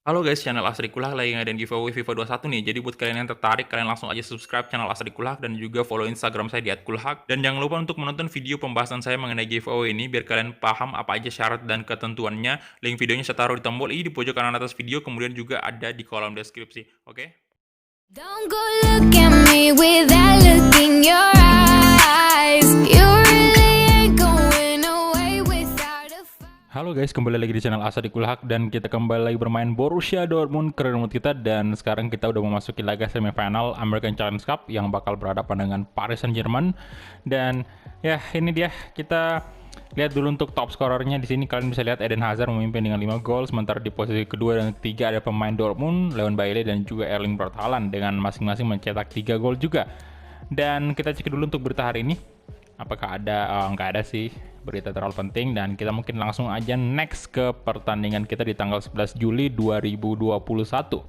Halo guys, channel Asri Kulak lagi ngadain giveaway FIFA 21 nih. Jadi buat kalian yang tertarik, kalian langsung aja subscribe channel Asri Kulak dan juga follow Instagram saya di @kulhak. Dan jangan lupa untuk menonton video pembahasan saya mengenai giveaway ini biar kalian paham apa aja syarat dan ketentuannya. Link videonya saya taruh di tombol i di pojok kanan atas video, kemudian juga ada di kolom deskripsi. Oke? Don't go look at me with that look in your eyes. You really ain't going away without a fight. Halo guys, kembali lagi di channel Asri Kulak dan kita kembali lagi bermain Borussia Dortmund ke remote kita, dan sekarang kita udah memasuki laga semifinal American Challenge Cup yang bakal berhadapan dengan Paris Saint-Germain. Dan ya, ini dia, kita lihat dulu untuk top scorernya. Di sini kalian bisa lihat Eden Hazard memimpin dengan 5 gol, sementara di posisi kedua dan ketiga ada pemain Dortmund, Leon Bailey dan juga Erling Braut Haaland dengan masing-masing mencetak 3 gol juga. Dan kita cek dulu untuk berita hari ini. Apakah ada? Nggak ada sih berita terlalu penting, dan kita mungkin langsung aja next ke pertandingan kita di tanggal 11 Juli 2021.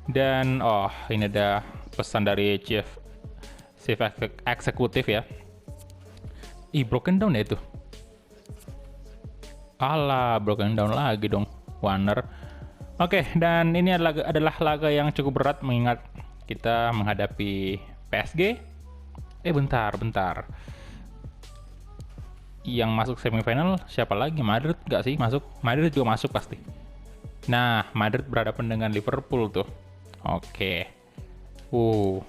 Dan ini ada pesan dari Chief Eksekutif ya. Broken down ya itu. Alah, broken down lagi dong, Warner. Oke, dan ini adalah laga yang cukup berat mengingat kita menghadapi PSG. Bentar. Yang masuk semifinal siapa lagi? Madrid nggak sih masuk? Madrid juga masuk pasti. Nah, Madrid berhadapan dengan Liverpool tuh. Oke.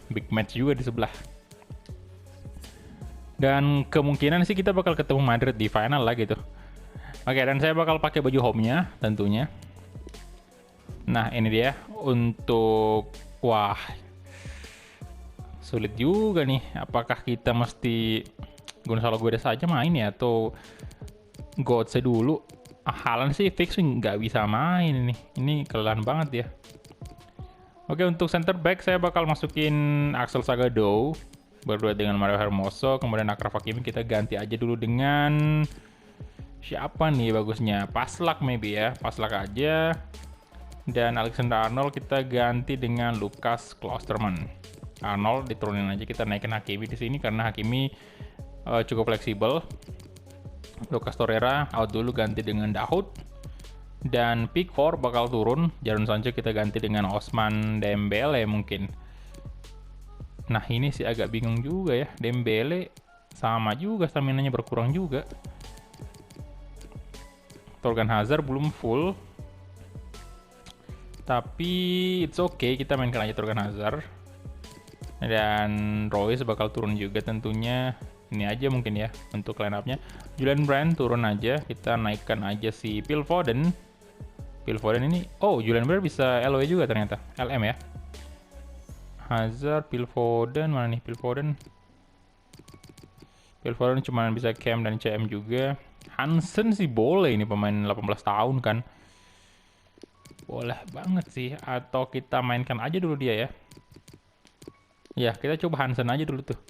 Big match juga di sebelah. Dan kemungkinan sih kita bakal ketemu Madrid di final lah gitu. Oke, dan saya bakal pakai baju home-nya tentunya. Nah, ini dia untuk sulit juga nih. Apakah kita mesti Gonzalo Guedes saja main ya, atau Götze dulu? Haaland sih fix nggak bisa main ini. Ini kelelahan banget ya. Oke, untuk center back saya bakal masukin Axel Sagadou berdua dengan Mario Hermoso, kemudian Achraf Hakimi kita ganti aja dulu dengan siapa nih bagusnya? Paslak maybe ya, Paslak aja. Dan Alexander Arnold kita ganti dengan Lucas Klosterman. Arnold diturunin aja, kita naikin Hakimi di sini karena Hakimi cukup fleksibel. Lucas Torreira out dulu, ganti dengan Dahoud. Dan Pickford bakal turun, Jadon Sancho kita ganti dengan Ousmane Dembele mungkin. Nah, ini sih agak bingung juga ya. Dembele sama juga, stamina-nya berkurang juga. Torgan Hazard belum full. Tapi it's okay, kita mainkan aja Torgan Hazard. Dan Royce bakal turun juga tentunya. Ini aja mungkin ya untuk line up-nya. Julian Brand turun aja, kita naikkan aja si Phil Foden. Phil Foden ini, Julian Brand bisa LW juga ternyata, LM ya. Hazard, Phil Foden, mana nih Phil Foden? Phil Foden cuma bisa CM dan CM juga. Hansen sih boleh, ini pemain 18 tahun kan. Boleh banget sih, atau kita mainkan aja dulu dia ya. Ya, kita coba Hansen aja dulu tuh.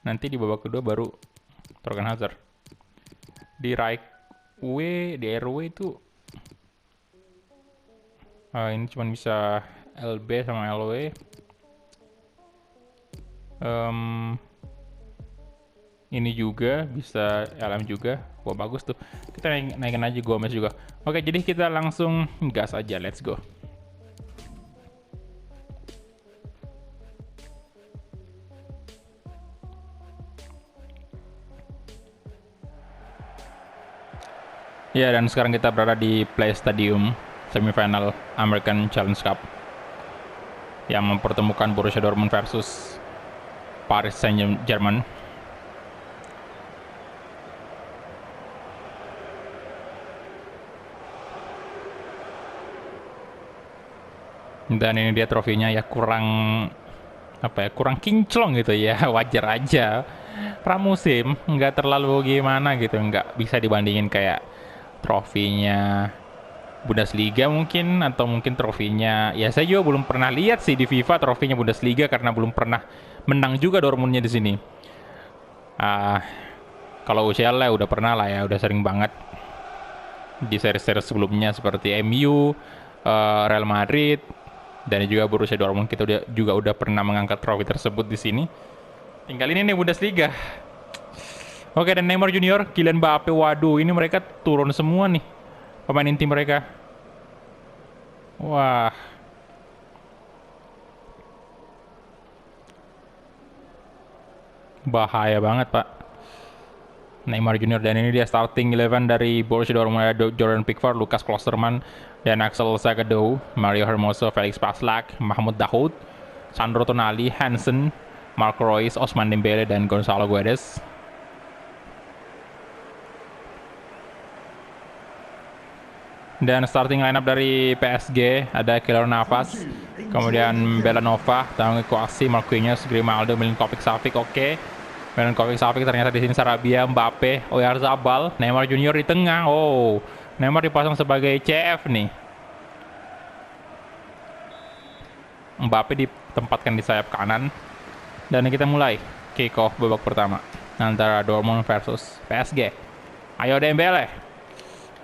Nanti di babak kedua baru Torgan Hazard. Di right way, di RW itu ini cuma bisa LB sama LW. Ini juga bisa LM juga. Bagus tuh. Kita naikin aja Gomez juga. Oke, jadi kita langsung gas aja, let's go. Ya, dan sekarang kita berada di Play Stadium semifinal American Challenge Cup yang mempertemukan Borussia Dortmund versus Paris Saint-Germain. Dan ini dia trofinya ya, kurang kinclong gitu ya. Wajar aja, pramusim nggak terlalu gimana gitu, nggak bisa dibandingin kayak trofinya Bundesliga mungkin, atau mungkin trofinya, ya saya juga belum pernah lihat sih di FIFA trofinya Bundesliga karena belum pernah menang juga Dortmundnya di sini. Kalau UCL lah udah pernah lah ya, udah sering banget di seri-seri sebelumnya seperti MU, Real Madrid, dan juga Borussia Dortmund kita udah pernah mengangkat trofi tersebut di sini. Tinggal ini nih Bundesliga. Oke, dan Neymar Junior, Kylian Mbappe, waduh, ini mereka turun semua nih pemain inti mereka. Wah. Bahaya banget, Pak. Neymar Junior, dan ini dia starting 11 dari Borussia Dortmund. Ada Jordan Pickford, Lucas Klosterman, dan Axel Zagadou, Mario Hermoso, Felix Passlack, Mahmoud Dahoud, Sandro Tonali, Hansen, Marco Reus, Ousmane Dembele, dan Gonzalo Guedes. Dan starting lineup dari PSG ada Keylor Navas, kemudian Belanova, Tanguy Kouassi, Marquinhos, Grimaldo, Milinkovic-Savic. Oke. Milinkovic-Savic ternyata di sini Sarabia, Mbappe, Oyarzabal, Neymar Junior di tengah. Oh, Neymar dipasang sebagai CF nih. Mbappe ditempatkan di sayap kanan. Dan kita mulai kick off babak pertama antara Dortmund versus PSG. Ayo Dembele.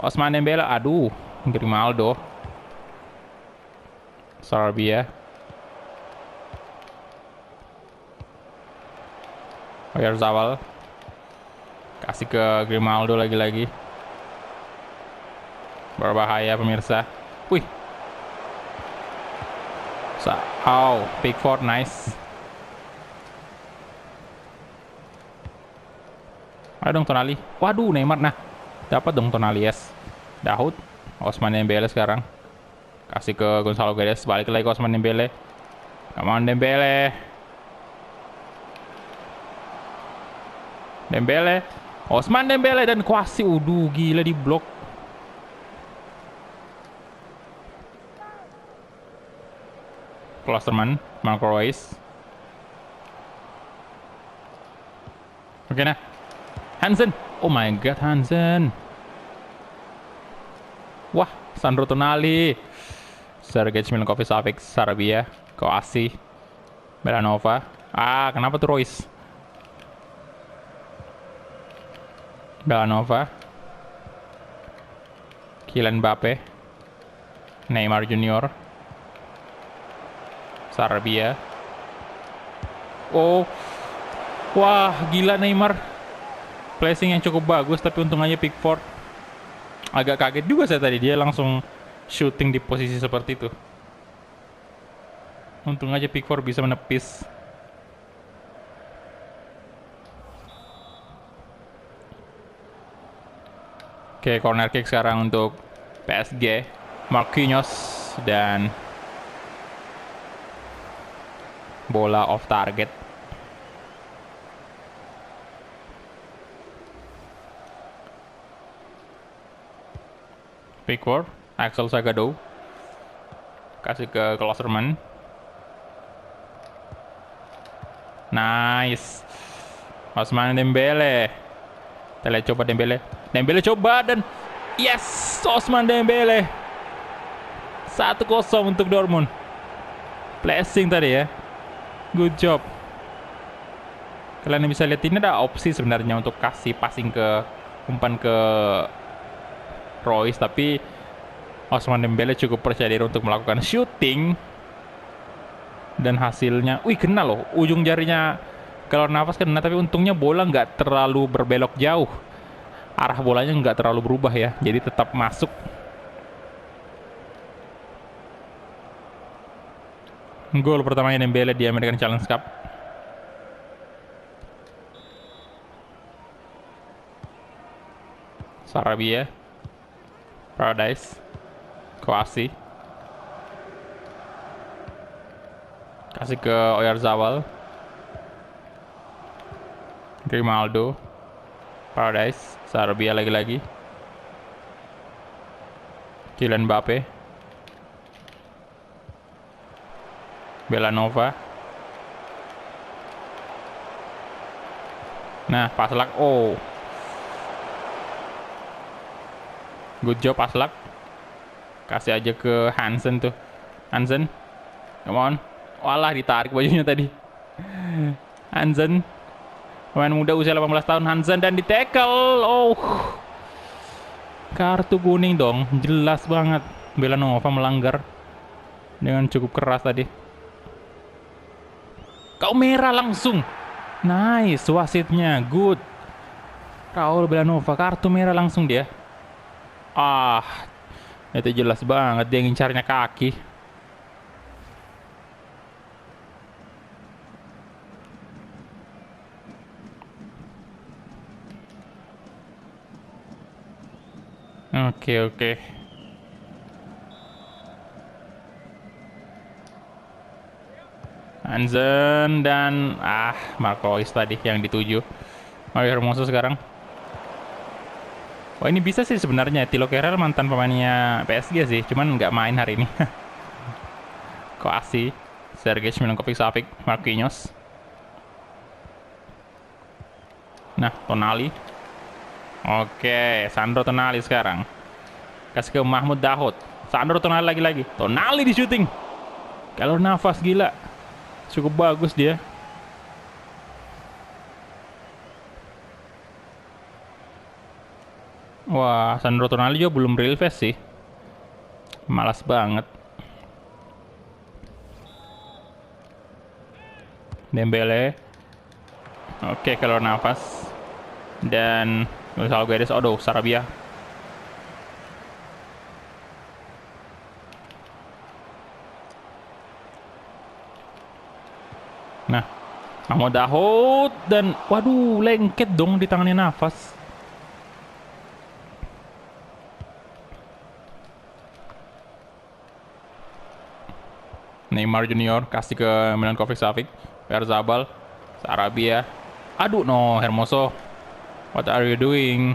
Ousmane Dembele, aduh. Grimaldo, Sarabia, Oyarzabal, kasih ke Grimaldo lagi-lagi. Berbahaya pemirsa. Wih. Pickford, nice. Ayo dong Tonali. Waduh, Neymar. Nah, dapat dong Tonali, yes. Dahoud, Ousmane Dembele sekarang. Kasih ke Gonzalo Guedes, balik lagi ke Ousmane Dembele. Come on Dembele. Dembele, Ousmane Dembele dan Kouassi. Gila di blok. Klosterman, Marco Reus. Oke nah. Hansen. Oh my god, Hansen. Wah, Sandro Tonali, Sergej Milinkovic-Savic, Sarabia, Kouassi, Belanova. Kenapa tuh Reus? Belanova, Kylian Mbappe, Neymar Junior, Sarabia. Oh, wah gila Neymar. Placing yang cukup bagus, tapi untung aja Pickford. Agak kaget juga saya tadi, dia langsung shooting di posisi seperti itu. Untung aja Pickford bisa menepis. Oke, corner kick sekarang untuk PSG. Marquinhos dan bola off target. Pickford, Axel Zagadou, kasih ke Klosterman. Nice. Ousmane Dembele. Kita lihat coba Dembele. Dembele coba dan yes, Ousmane Dembele. 1-0 untuk Dortmund. Blessing tadi ya. Good job. Kalian bisa lihat ini ada opsi sebenarnya untuk kasih passing ke umpan ke Reus, tapi Ousmane Dembele cukup percaya diri untuk melakukan shooting dan hasilnya, kena loh, ujung jarinya Keylor Navas kena, tapi untungnya bola nggak terlalu berbelok jauh, arah bolanya nggak terlalu berubah ya, jadi tetap masuk. Gol pertamanya Dembele di American Challenge Cup. Sarabia, Paradise, Kouassi, kasih ke Oyarzabal, Grimaldo, Paradise, Sarabia lagi-lagi, Kylian Mbappe, Belanova. Nah, Passlack, good job Passlack. Kasih aja ke Hansen tuh. Hansen, come on. Walah, ditarik bajunya tadi. Hansen, pemain muda usia 18 tahun, Hansen, dan di tackle. Kartu kuning dong, jelas banget. Belanova melanggar dengan cukup keras tadi. Kau merah langsung. Nice, wasitnya good. Raul Belanova, kartu merah langsung dia. Itu jelas banget dia ngincarnya kaki. Oke, oke. Hansen dan Marco Reus tadi yang dituju. Mario Hermoso sekarang. Wah, ini bisa sih sebenarnya. Thilo Kehrer mantan pemainnya PSG sih, cuman nggak main hari ini. Koasi, Sergej Milinkovic-Savic, Marquinhos. Nah, Tonali. Oke, Sandro Tonali sekarang. Kasih ke Mahmud Dahoud. Sandro Tonali lagi-lagi. Tonali di shooting. Kalau nafas gila. Cukup bagus dia. Wah, Sandro Tonali juga belum real face sih. Malas banget. Dembele. Oke, kalau nafas. Dan Gonzalo Guedes, aduh, Sarabia. Nah, Mahmud Dahoud dan waduh, lengket dong di tangannya nafas. Neymar Junior kasih ke Milinkovic-Savic, Oyarzabal, Sarabia. Aduh, no, Hermoso. What are you doing?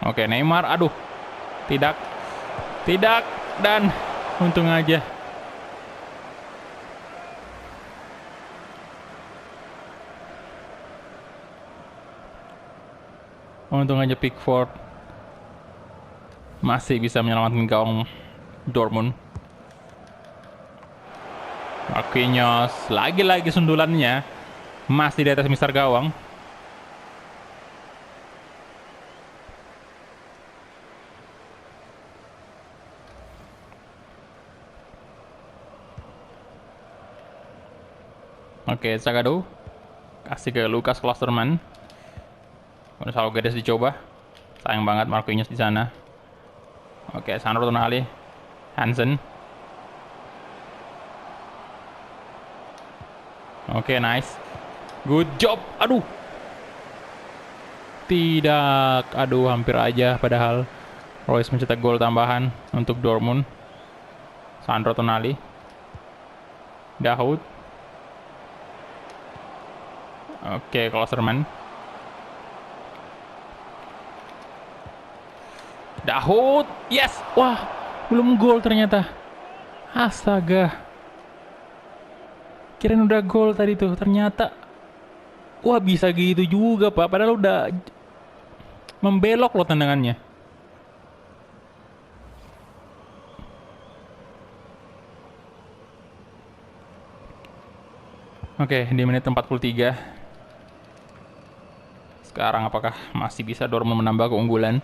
Oke, Neymar, aduh. Tidak. Tidak, dan untung aja. Untung aja Pickford masih bisa menyelamatkan gawang Dortmund. Marquinhos, lagi-lagi sundulannya masih di atas mister gawang. Oke, Zagadou kasih ke Lucas Klosterman. Gonzalo Guedes dicoba. Sayang banget Marquinhos di sana. Oke, Sandro Tonali, Hansen. Oke, nice. Good job. Aduh. Tidak. Aduh, hampir aja padahal. Reus mencetak gol tambahan untuk Dortmund. Sandro Tonali. Dahoud. Oke, Klosterman. Dahoud. Yes. Wah, belum gol ternyata. Astaga. Kirain udah gol tadi tuh, ternyata wah bisa gitu juga Pak, padahal udah membelok loh tendangannya. Oke, di menit 43. Sekarang apakah masih bisa Dortmund menambah keunggulan?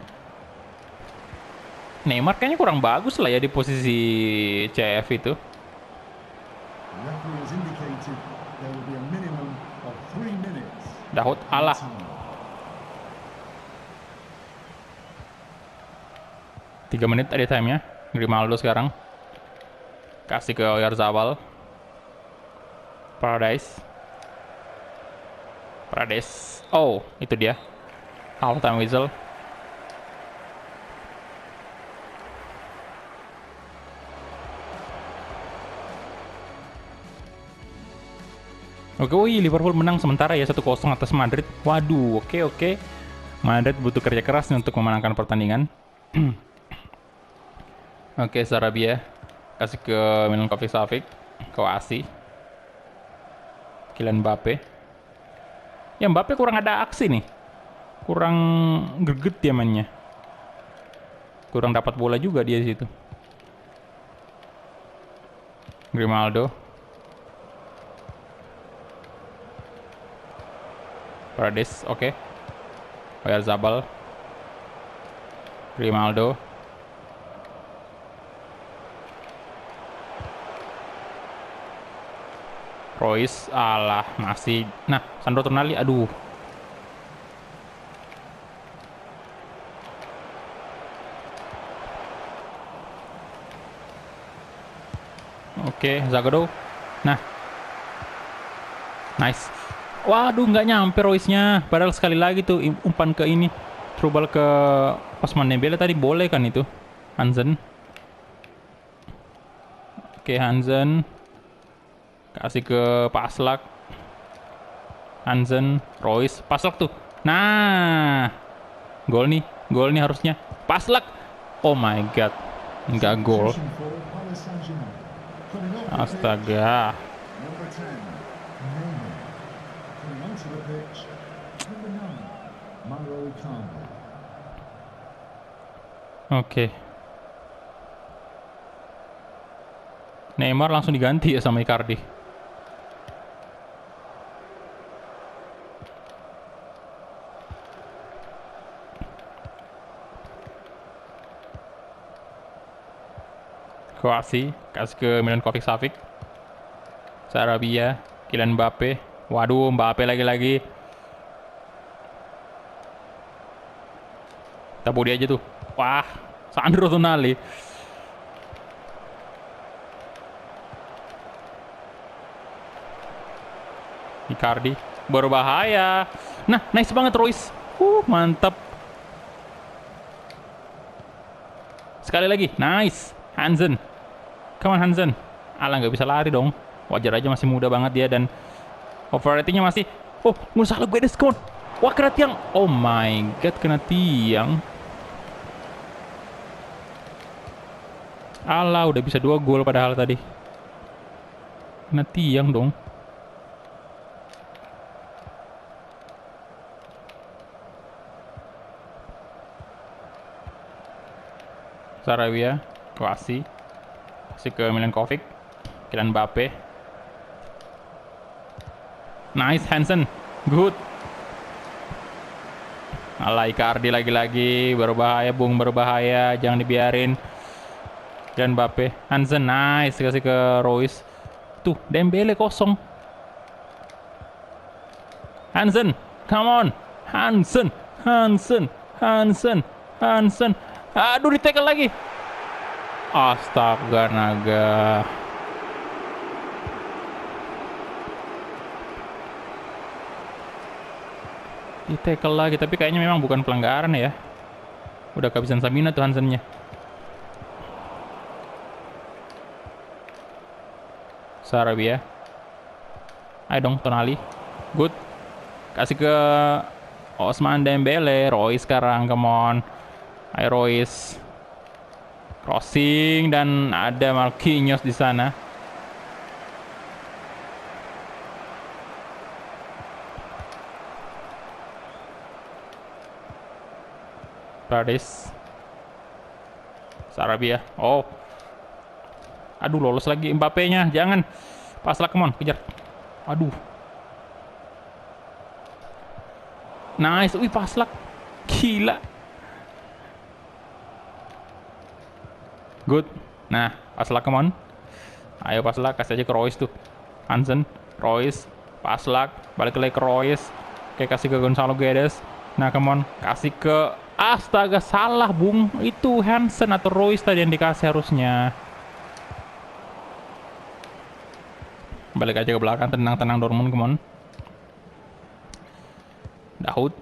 Neymar kayaknya kurang bagus lah ya di posisi CF itu. Dahoud, alah. Tiga menit ada time-nya. Grimaldo sekarang. Kasih ke Oyarzabal. Paradise. Oh, itu dia. Half time whistle. Oke, wih, Liverpool menang sementara ya 1-0 atas Madrid. Waduh, oke. Madrid butuh kerja keras untuk memenangkan pertandingan. Oke, Sarabia kasih ke Milinkovic-Savic, Koasi, Kylian Mbappe. Ya, Mbappe kurang ada aksi nih. Kurang greget dia mainnya. Kurang dapat bola juga dia di situ. Grimaldo. Paredes, oke. Oyarzabal. Grimaldo. Reus, alah, masih. Nah, Sandro Tonali, aduh. Oke, Zagadou. Nah, nice. Waduh, nggak nyampe Royce-nya. Padahal sekali lagi tuh umpan ke ini. Through ball ke Ousmane Dembele tadi boleh kan itu. Hansen. Oke, Hansen. Kasih ke Paslak. Hansen, Royce, Paslak tuh. Nah, gol nih harusnya. Paslak. Oh my god, nggak gol. Astaga. Oke. Neymar langsung diganti ya sama Icardi. Kroasi, kasih ke Milinkovic Savic. Sarabia, Kylian Mbappe. Waduh, Mbappe lagi-lagi. Tabu dia aja tuh. Wah, Sandro Tonali. Icardi, berbahaya. Nah, nice banget Royce. Mantap. Sekali lagi, nice. Hansen. Come on Hansen. Alah, nggak bisa lari dong. Wajar aja, masih muda banget dia dan overratingnya masih. Oh, Gonzalo Guedes, come on. Wah, kena tiang. Oh my god, kena tiang. Alah, udah bisa 2 gol padahal tadi. Kena tiang dong. Sarabia, Kroasi, kasih ke Milinkovic, Kylian Mbappe. Nice, Hansen, good. Alah, Icardi lagi-lagi, berbahaya, Bung, berbahaya, jangan dibiarin. Kylian Mbappe, Hansen, nice, kasih ke Royce. Tuh, Dembele kosong. Hansen, come on, Hansen. Aduh, di tackle lagi. Astaga naga. Di tackle lagi, tapi kayaknya memang bukan pelanggaran ya. Udah kehabisan stamina tuh Hansennya. Sarabia. Ayo dong, Tonali. Good. Kasih ke Ousmane Dembele. Royce sekarang, come on. Ayo Royce. Crossing dan ada Marquinhos di sana. Paredes. Sarabia. Oh. Aduh, lolos lagi Mbappe-nya. Jangan. Paslak, come on, kejar. Aduh. Nice. Wih, Paslak. Gila. Good. Nah, Paslak, come on. Ayo Paslak, kasih aja ke Royce tuh. Hansen, Royce, Paslak, balik lagi ke Royce. Oke, kasih ke Gonzalo Guedes. Nah, come on, kasih ke. Astaga, salah Bung. Itu Hansen atau Royce tadi yang dikasih harusnya. Balik aja ke belakang, tenang-tenang Dortmund, come on. Dahoud.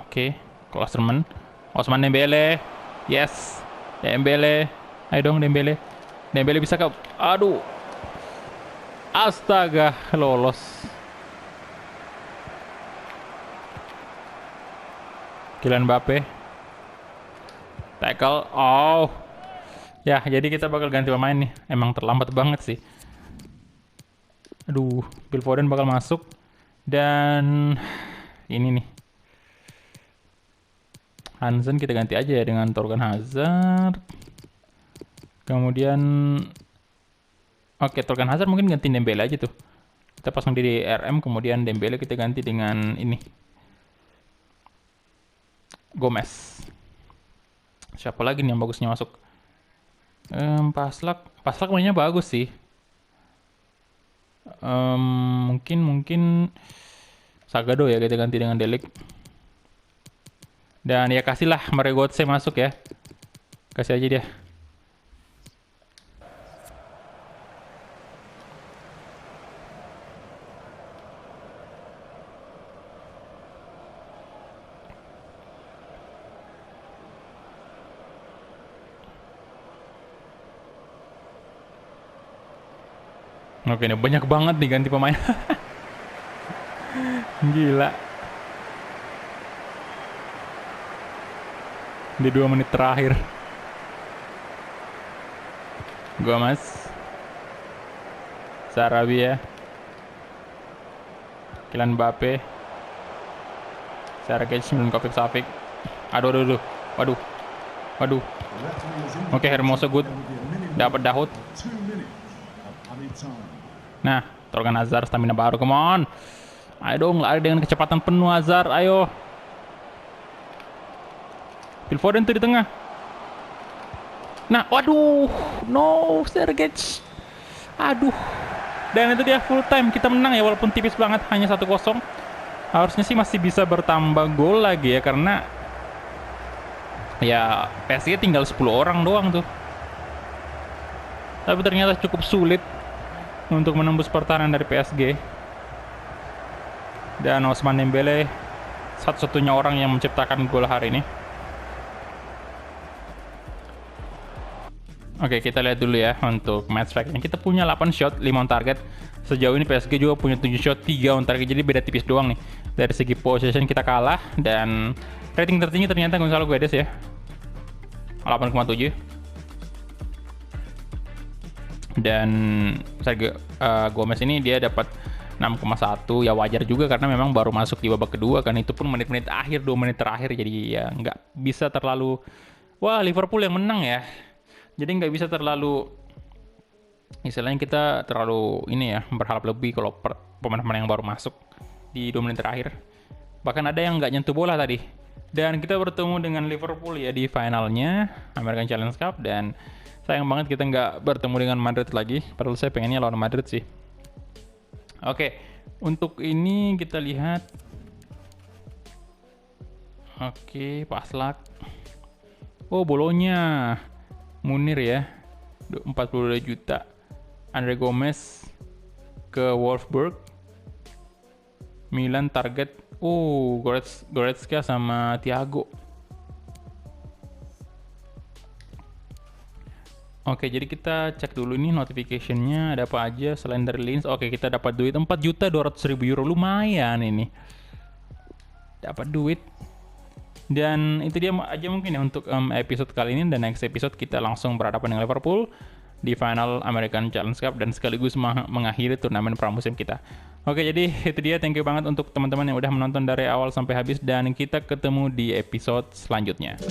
Oke, Klosterman. Ousmane Dembele. Yes. Dembele. Ayo dong Dembele. Dembele bisa ke. Aduh. Astaga, lolos. Kylian Mbappe. Tackle. Oh. Ya, jadi kita bakal ganti pemain nih. Emang terlambat banget sih. Aduh, Phil Foden bakal masuk. Dan ini nih. Hansen kita ganti aja ya dengan Torgan Hazard. Kemudian oke, Torgan Hazard mungkin ganti Dembele aja tuh. Kita pasang di RM, kemudian Dembele kita ganti dengan ini. Gomez. Siapa lagi nih yang bagusnya masuk? Paslak mainnya bagus sih. Mungkin Sagado ya kita ganti dengan Delik. Dan ya kasihlah Maregotse masuk ya. Kasih aja dia. Oke, ini banyak banget nih ganti pemain. Gila. Di 2 menit terakhir. Gomez, Sarabia, Kylian Mbappe, Sergej Milinkovic-Savic. Aduh. Waduh. Oke, Hermoso good. Dapat Dahoud. Nah, Torgan Hazard stamina baru, come on. Ayo dong, lari dengan kecepatan penuh Hazard, ayo. Phil Foden tuh di tengah. Nah, waduh, no, Sergej. Aduh. Dan itu dia full time, kita menang ya walaupun tipis banget, hanya 1-0. Harusnya sih masih bisa bertambah gol lagi ya, karena ya PSG tinggal 10 orang doang tuh. Tapi ternyata cukup sulit untuk menembus pertahanan dari PSG. Dan Ousmane Dembele satu-satunya orang yang menciptakan gol hari ini. Oke, kita lihat dulu ya untuk match fact-nya. Kita punya 8 shot, 5 on target. Sejauh ini PSG juga punya 7 shot, 3 on target. Jadi beda tipis doang nih. Dari segi possession kita kalah. Dan rating tertinggi ternyata Gonzalo Guedes ya, 8,7. Dan Sergio Gomez ini dia dapat 6,1. Ya wajar juga karena memang baru masuk di babak kedua kan. Itu pun menit-menit akhir, 2 menit terakhir. Jadi ya nggak bisa terlalu, wah Liverpool yang menang ya. Jadi nggak bisa terlalu, istilahnya kita terlalu ini ya, berharap lebih kalau pemain-pemain yang baru masuk di 2 menit terakhir. Bahkan ada yang nggak nyentuh bola tadi. Dan kita bertemu dengan Liverpool ya di finalnya American Challenge Cup. Dan sayang banget kita nggak bertemu dengan Madrid lagi. Padahal saya pengennya lawan Madrid sih. Oke, untuk ini kita lihat. Oke, Paslak. Oh, Bolonya. Munir ya, 42 juta. Andre Gomez ke Wolfsburg. Milan target, Goretzka sama Thiago. Oke, jadi kita cek dulu nih notification-nya ada apa aja selain dari Linz. Oke, kita dapat duit 4.200.000 euro, lumayan ini. Dapat duit. Dan itu dia aja mungkin ya untuk episode kali ini. Dan next episode kita langsung berhadapan dengan Liverpool di final American Challenge Cup dan sekaligus mengakhiri turnamen pramusim kita. Oke, jadi itu dia, thank you banget untuk teman-teman yang udah menonton dari awal sampai habis, dan kita ketemu di episode selanjutnya.